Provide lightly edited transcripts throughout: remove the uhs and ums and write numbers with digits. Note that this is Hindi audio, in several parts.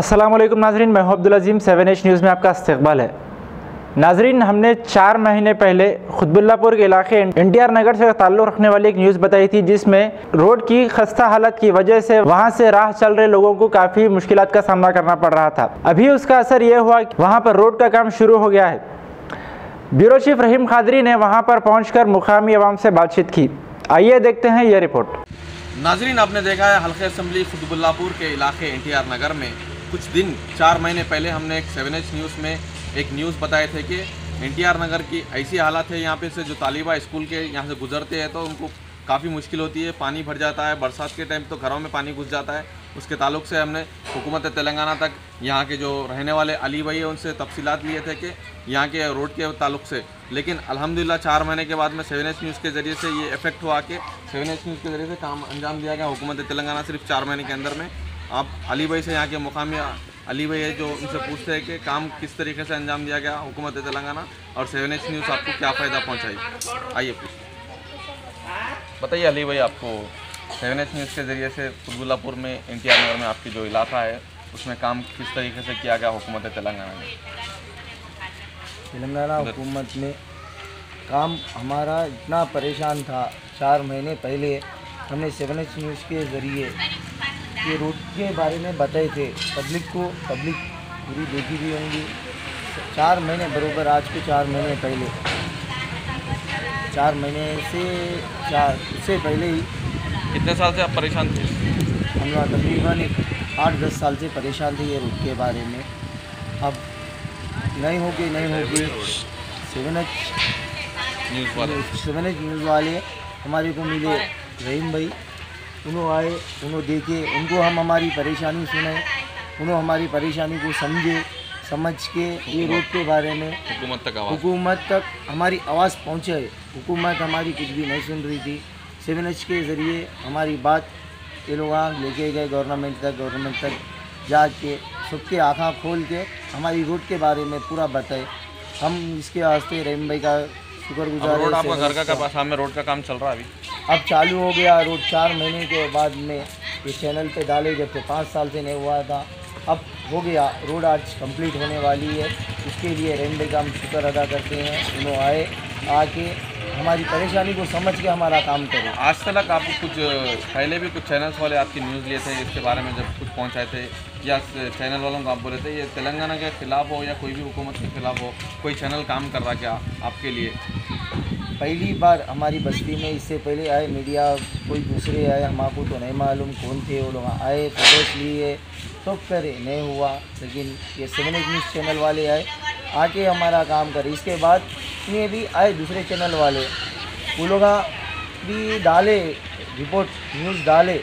अस्सलाम वालेकुम नाजरीन, मैं हूं अब्दुल अजीम। 7H न्यूज़ में आपका इस्तकबाल है। नाजरीन, हमने 4 महीने पहले खुतबुल्लापुर के इलाके NTR नगर से ताल्लुक़ रखने वाली एक न्यूज़ बताई थी, जिसमें रोड की खस्ता हालत की वजह से वहां से राह चल रहे लोगों को काफ़ी मुश्किलात का सामना करना पड़ रहा था। अभी उसका असर ये हुआ कि वहां पर रोड का काम शुरू हो गया है। ब्यूरो चीफ रहीम खादरी ने वहां पर पहुंचकर मुकामी अवाम से बातचीत की। आइए देखते हैं ये रिपोर्ट। नाजरीन, आपने देखा है हल्के असम्बली खुतबुल्लापुर के इलाके NTR नगर में कुछ दिन 4 महीने पहले हमने एक 7H न्यूज़ में एक न्यूज़ बताए थे कि NTR नगर की ऐसी हालत है, यहाँ पे से जो तालिबा स्कूल के यहाँ से गुजरते हैं तो उनको काफ़ी मुश्किल होती है। पानी भर जाता है, बरसात के टाइम तो घरों में पानी घुस जाता है। उसके ताल्लुक से हमने हुकूमत तेलंगाना तक यहाँ के जो रहने वाले अली भाई है उनसे तफसीलात लिए थे कि यहाँ के रोड के ताल्लुक से। लेकिन अल्हम्दुलिल्लाह 4 महीने के बाद में 7H न्यूज़ के ज़रिए से ये इफेक्ट हुआ कि 7H न्यूज़ के ज़रिए से काम अंजाम दिया गया हुकूमत तेलंगाना सिर्फ 4 महीने के अंदर में। आप अली भाई से, यहाँ के मुकामी अली भाई है, जो उनसे पूछते हैं कि काम किस तरीके से अंजाम दिया गया हुकूमत तेलंगाना और 7H न्यूज़ आपको क्या फ़ायदा पहुँचाई। आइए प्लीज़ बताइए अली भाई, आपको 7H न्यूज़ के ज़रिए से खुतबुल्लापुर में NTR नगर में आपकी जो इलाका है उसमें काम किस तरीके से किया गया हुकूमत तेलंगाना में? तेलंगाना हुकूमत में काम हमारा इतना परेशान था। 4 महीने पहले हमने 7H न्यूज़ के ज़रिए ये रोड के बारे में बताए थे पब्लिक पूरी देखी भी होंगी। 4 महीने बरोबर, आज के 4 महीने पहले, 4 महीने से उससे पहले ही। कितने साल से आप परेशान थे? हम लोग तकरीबन 8-10 साल से परेशान थे ये रोड के बारे में। अब नहीं होगी 7H न्यूज़ वाले हमारे को मिले, रहीम भाई, उन्होंने आए, उन्होंने देखे, उनको हम हमारी परेशानी सुने, उन्होंने हमारी परेशानी को समझ के ये रोड के बारे में हुकूमत तक हमारी आवाज़ पहुँचे। हुकूमत हमारी कुछ भी नहीं सुन रही थी। 7H के ज़रिए हमारी बात ये लोग लेके गए गवर्नमेंट तक जाके सबके आँखें खोल के हमारी रोड के बारे में पूरा बताए। हम इसके वास्ते रहीम भाई का शुक्रगुजार। रोड आपका घर का सामने रोड का काम चल रहा है अब चालू हो गया रोड। 4 महीने के बाद में ये चैनल पे डाले, जब से 5 साल से नहीं हुआ था, अब हो गया रोड, आज कंप्लीट होने वाली है। इसके लिए रहीम भाई का हम शुक्र अदा करते हैं। उन्होंने आके हमारी परेशानी को समझ के हमारा काम करें। आज तक आप कुछ पहले भी कुछ चैनल्स वाले आपकी न्यूज़ लिए थे इसके बारे में, जब कुछ पहुंचाए थे, या चैनल वालों को आप बोले थे ये तेलंगाना के ख़िलाफ़ हो या कोई भी हुकूमत के ख़िलाफ़ हो, कोई चैनल काम कर रहा क्या आपके लिए? पहली बार हमारी बस्ती में, इससे पहले आए मीडिया, कोई दूसरे आए, हमको तो नहीं मालूम कौन थे वो लोग, आए फोटोस लिए तो करे, नहीं हुआ। लेकिन ये 7H न्यूज़ चैनल वाले आए, आके हमारा काम करे। इसके बाद ये भी आए दूसरे चैनल वाले, वो लोग भी डाले रिपोर्ट, न्यूज़ डाले,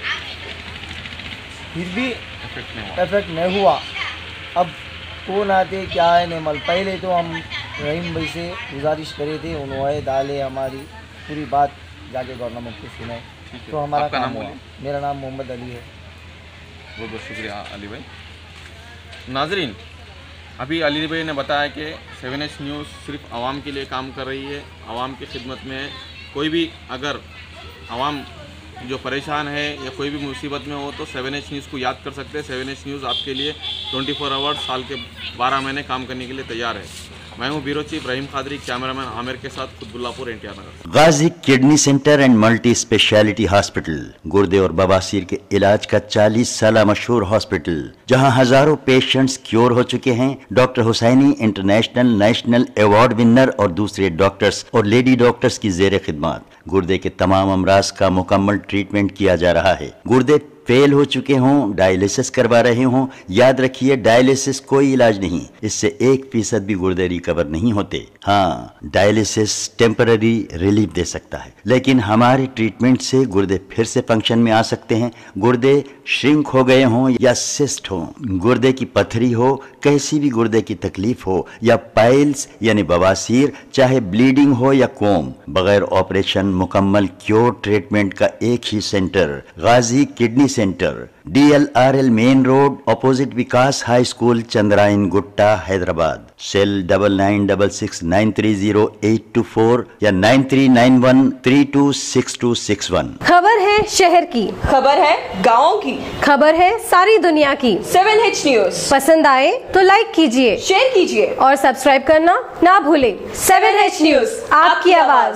फिर भी इफेक्ट नहीं हुआ। अब कौन आते क्या है नहीं मालूम। पहले तो हम रहीम भाई से गुजारिश करे थे, उन्होंने डाले हमारी पूरी बात जाके गवर्नमेंट को सुनाए, तो हमारा काम हुआ। मेरा नाम मोहम्मद अली है। बहुत बहुत शुक्रिया अली भाई। नाजरीन, अभी अली भाई ने बताया कि 7H न्यूज़ सिर्फ आवाम के लिए काम कर रही है, आवाम की खिदमत में है। कोई भी अगर आवाम जो परेशान है या कोई भी मुसीबत में हो तो 7H न्यूज़ को याद कर सकते हैं। 7H न्यूज़ आपके लिए 24 आवर्स, साल के 12 महीने काम करने के लिए तैयार है। मैं हूं ब्यूरो चीफ रहीम खादरी, कैमरामैन आमिर के साथ, Quthbullapur NTR Nagar. Ghazi kidney centre and multi speciality hospital, गुर्दे और बवासीर के इलाज का 40 साल मशहूर हॉस्पिटल, जहां हजारों पेशेंट्स क्योर हो चुके हैं। Doctor Hussaini international national award winner और दूसरे डॉक्टर्स और लेडी डॉक्टर्स की जेर खिदमत गुर्दे के तमाम अमराज का मुकम्मल ट्रीटमेंट किया जा रहा है। गुर्दे फेल हो चुके हों, डायलिसिस करवा रहे हों, याद रखिए डायलिसिस कोई इलाज नहीं, इससे 1% भी गुर्दे रिकवर नहीं होते। हाँ, डायलिसिस टेम्पररी रिलीफ दे सकता है, लेकिन हमारे ट्रीटमेंट से गुर्दे फिर से फंक्शन में आ सकते हैं। गुर्दे श्रिंक हो गए हों या सिस्ट हो, गुर्दे की पथरी हो, कैसी भी गुर्दे की तकलीफ हो, या पाइल्स यानी बवासीर, चाहे ब्लीडिंग हो या कोम, बगैर ऑपरेशन मुकम्मल क्योर ट्रीटमेंट का एक ही centre, Ghazi kidney centre, DLRL main road, opposite Vikas high school, Chandrayan Gutta, Hyderabad. Cell 9966930824 या 9391326261। खबर है शहर की, खबर है गाँव की, खबर है सारी दुनिया की। 7H न्यूज पसंद आए तो लाइक कीजिए, शेयर कीजिए और सब्सक्राइब करना ना भूले। 7H न्यूज, आपकी आवाज।